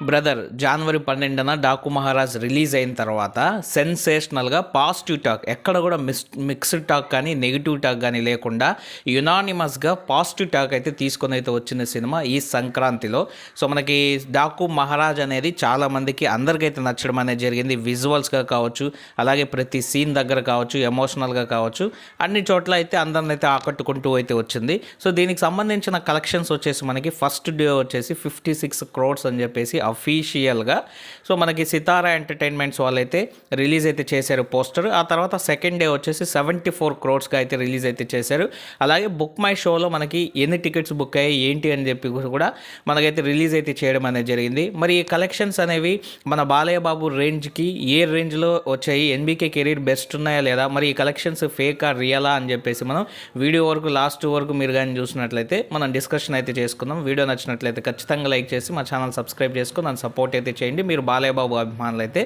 Brother జనవరి 12న Daaku Maharaj release అయిన తర్వాత సెన్సేషనల్గా positive talk, ఎక్కడ కూడా మిక్స్డ్ టాక్ కానీ నెగిటివ్ టాక్ కానీ లేకుండా యునానిమస్గా పాజిటివ్ టాక్ అయితే తీసుకొని అయితే వచ్చిన సినిమా ఈ సంక్రాంతిలో. సో మనకి డాకు మహారాజ్ అనేది చాలామందికి అందరికైతే నచ్చడం అనేది జరిగింది. విజువల్స్గా కావచ్చు, అలాగే ప్రతి సీన్ దగ్గర కావచ్చు, ఎమోషనల్గా కావచ్చు, అన్ని చోట్ల అయితే అందరిని అయితే ఆకట్టుకుంటూ అయితే వచ్చింది. సో దీనికి సంబంధించిన కలెక్షన్స్ వచ్చేసి మనకి ఫస్ట్ డే వచ్చేసి 56 crores అని చెప్పేసి అఫీషియల్గా సో మనకి సితారా ఎంటర్టైన్మెంట్స్ వాళ్ళైతే రిలీజ్ అయితే చేశారు పోస్టర్. ఆ తర్వాత సెకండ్ డే వచ్చేసి 74 crores అయితే రిలీజ్ అయితే చేశారు. అలాగే బుక్ మై షోలో మనకి ఎన్ని టికెట్స్ బుక్ అయ్యాయి ఏంటి అని చెప్పి కూడా మనకైతే రిలీజ్ అయితే చేయడం అనేది జరిగింది. మరి ఈ కలెక్షన్స్ అనేవి మన బాలయ్య బాబు రేంజ్కి ఏ రేంజ్లో వచ్చాయి, ఎన్బీకే కెరీర్ బెస్ట్ ఉన్నాయా లేదా, మరి ఈ కలెక్షన్స్ ఫేకా రియలా అని చెప్పేసి మనం వీడియో వరకు లాస్ట్ వరకు మీరు కానీ చూసినట్లయితే మనం డిస్కషన్ అయితే చేసుకుందాం. వీడియో నచ్చినట్లయితే ఖచ్చితంగా లైక్ చేసి మా ఛానల్ సబ్స్క్రైబ్ చేసుకుని నన్ను సపోర్ట్ అయితే చేయండి. మీరు బాలయ్య బాబు అభిమానులు అయితే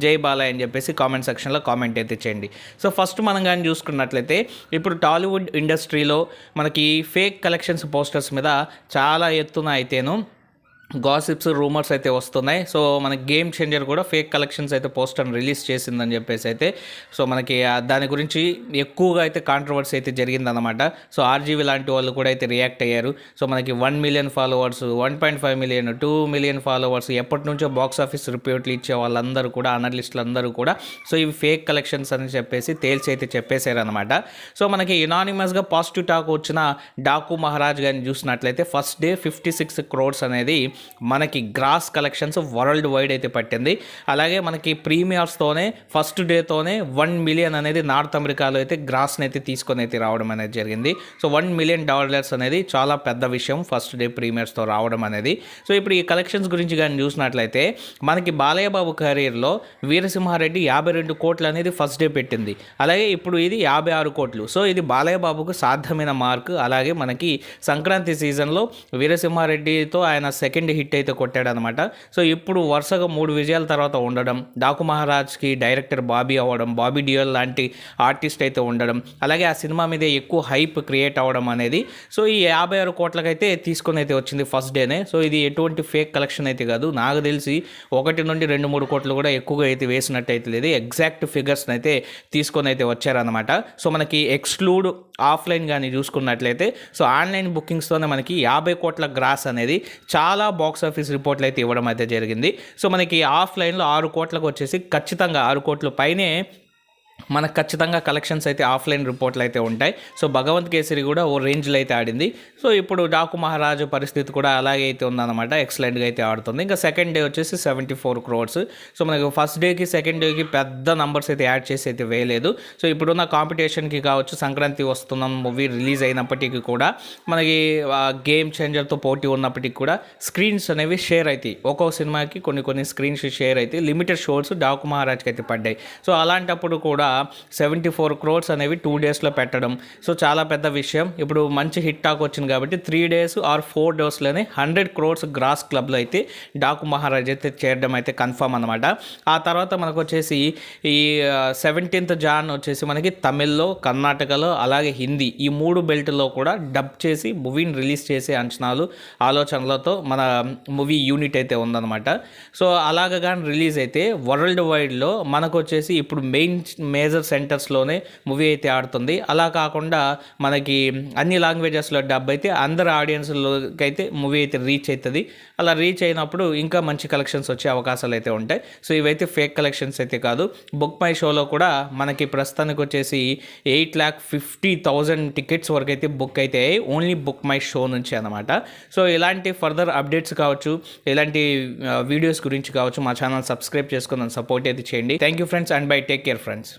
జై బాలయ్య అని చెప్పేసి కామెంట్ సెక్షన్లో కామెంట్ అయితే చేయండి. సో ఫస్ట్ మనం కానీ చూసుకున్నట్లయితే ఇప్పుడు టాలీవుడ్ ఇండస్ట్రీలో మనకి ఫేక్ కలెక్షన్స్ పోస్టర్స్ మీద చాలా ఎత్తున అయితేను గాసిప్స్ రూమర్స్ అయితే వస్తున్నాయి. సో మనకి గేమ్ చేంజర్ కూడా ఫేక్ కలెక్షన్స్ అయితే పోస్టర్ని రిలీజ్ చేసిందని చెప్పేసి అయితే సో మనకి దాని గురించి ఎక్కువగా అయితే కాంట్రవర్సీ అయితే జరిగిందనమాట. సో ఆర్జీవి లాంటి వాళ్ళు కూడా అయితే రియాక్ట్ అయ్యారు. సో మనకి 1 million followers, 1.5 million, 2 million followers ఎప్పటి నుంచో బాక్స్ ఆఫీస్ రిపోర్ట్లు ఇచ్చే వాళ్ళందరూ కూడా, అనలిస్టులు అందరూ కూడా సో ఇవి ఫేక్ కలెక్షన్స్ అని చెప్పేసి తేల్చి అయితే చెప్పేశారనమాట. సో మనకి యునానిమస్గా పాజిటివ్ టాక్ వచ్చిన డాకు మహారాజ్ గారిని చూసినట్లయితే ఫస్ట్ డే 56 crores అనేది మనకి గ్రాస్ కలెక్షన్స్ వరల్డ్ వైడ్ అయితే పట్టింది. అలాగే మనకి ప్రీమియర్స్తోనే ఫస్ట్ డేతోనే 1 million అనేది నార్త్ అమెరికాలో అయితే గ్రాస్ని అయితే తీసుకొని అయితే రావడం అనేది జరిగింది. సో $1 million అనేది చాలా పెద్ద విషయం ఫస్ట్ డే ప్రీమియర్స్తో రావడం అనేది. సో ఇప్పుడు ఈ కలెక్షన్స్ గురించి కానీ చూసినట్లయితే మనకి బాలయ్య బాబు కెరీర్లో వీరసింహారెడ్డి 52 కోట్లు అనేది ఫస్ట్ డే పెట్టింది. అలాగే ఇప్పుడు ఇది 56 కోట్లు. సో ఇది బాలయ్య బాబుకు సాధ్యమైన మార్క్. అలాగే మనకి సంక్రాంతి సీజన్లో వీరసింహారెడ్డితో ఆయన సెకండ్ హిట్ అయితే కొట్టాడనమాట. సో ఇప్పుడు వరుసగా 3 విజయాల తర్వాత ఉండడం, డాకు మహారాజ్కి డైరెక్టర్ బాబీ అవ్వడం, బాబీ డియోల్ లాంటి ఆర్టిస్ట్ అయితే ఉండడం, అలాగే ఆ సినిమా మీద ఎక్కువ హైప్ క్రియేట్ అవ్వడం అనేది సో ఈ 56 కోట్లకైతే తీసుకొని అయితే వచ్చింది ఫస్ట్ డేనే. సో ఇది ఎటువంటి ఫేక్ కలెక్షన్ అయితే కాదు. నాకు తెలిసి 1 నుండి 2-3 కోట్లు కూడా ఎక్కువగా అయితే వేసినట్టు అయితే లేదు. ఎగ్జాక్ట్ ఫిగర్స్ని అయితే తీసుకొని అయితే వచ్చారనమాట. సో మనకి ఎక్స్క్లూడ్ ఆఫ్లైన్ కానీ చూసుకున్నట్లయితే సో ఆన్లైన్ బుకింగ్స్తోనే మనకి 50 కోట్ల గ్రాస్ అనేది చాలా బాక్స్ ఆఫీస్ రిపోర్ట్లు అయితే ఇవ్వడం అయితే జరిగింది. సో మనకి ఆఫ్లైన్లో 6 కోట్లకు వచ్చేసి ఖచ్చితంగా 6 కోట్ల పైనే మనకు ఖచ్చితంగా కలెక్షన్స్ అయితే ఆఫ్లైన్ రిపోర్ట్లు అయితే ఉంటాయి. సో భగవంత్ కేసరి కూడా ఓ రేంజ్లో అయితే ఆడింది. సో ఇప్పుడు డాకు మహారాజు పరిస్థితి కూడా అలాగే అయితే ఉందన్నమాట. ఎక్సలెంట్గా అయితే ఆడుతుంది. ఇంకా సెకండ్ డే వచ్చేసి 74 crores. సో మనకి ఫస్ట్ డేకి సెకండ్ డేకి పెద్ద నంబర్స్ అయితే యాడ్ చేసి అయితే వేయలేదు. సో ఇప్పుడున్న కాంపిటీషన్కి కావచ్చు, సంక్రాంతి వస్తున్న మూవీ రిలీజ్ అయినప్పటికీ కూడా మనకి గేమ్ చేంజర్తో పోటీ ఉన్నప్పటికీ కూడా స్క్రీన్స్ అనేవి షేర్ అవుతాయి. ఒక్కో సినిమాకి కొన్ని స్క్రీన్స్ షేర్ అయితే లిమిటెడ్ షోస్ డాకు మహారాజ్కి అయితే పడ్డాయి. సో అలాంటప్పుడు కూడా 74 crores అనేవి 2 డేస్లో పెట్టడం సో చాలా పెద్ద విషయం. ఇప్పుడు మంచి హిట్ టాక్ వచ్చింది కాబట్టి 3 days ఆర్ 4 daysలోనే 100 crores గ్రాస్ క్లబ్లో అయితే డాకు మహారాజ్ అయితే చేరడం అయితే కన్ఫర్మ్ అనమాట. ఆ తర్వాత మనకు వచ్చేసి ఈ 17th Jan వచ్చేసి మనకి తమిళ్లో, కర్ణాటకలో, అలాగే హిందీ ఈ 3 బెల్ట్లో కూడా డబ్ చేసి మూవీని రిలీజ్ చేసే ఆలోచనలతో మన మూవీ యూనిట్ అయితే ఉందన్నమాట. సో అలాగ కానీ రిలీజ్ అయితే వరల్డ్ వైడ్లో మనకు వచ్చేసి ఇప్పుడు మేజర్ సెంటర్స్లోనే మూవీ అయితే ఆడుతుంది. అలా కాకుండా మనకి అన్ని లాంగ్వేజెస్లో డబ్ అయితే అందరు ఆడియన్స్లోకి అయితే మూవీ అయితే రీచ్ అవుతుంది. అలా రీచ్ అయినప్పుడు ఇంకా మంచి కలెక్షన్స్ వచ్చే అవకాశాలు అయితే ఉంటాయి. సో ఇవైతే ఫేక్ కలెక్షన్స్ అయితే కాదు. బుక్ మై షోలో కూడా మనకి ప్రస్తుతానికి వచ్చేసి 8,50,000 టికెట్స్ వరకు అయితే బుక్ అయితే ఓన్లీ బుక్ మై షో నుంచి అనమాట. సో ఇలాంటి ఫర్దర్ అప్డేట్స్ కావచ్చు, ఇలాంటి వీడియోస్ గురించి కావచ్చు మా ఛానల్ సబ్స్క్రైబ్ చేసుకుని సపోర్ట్ అయితే చేయండి. Thank you friends and by. Take care friends.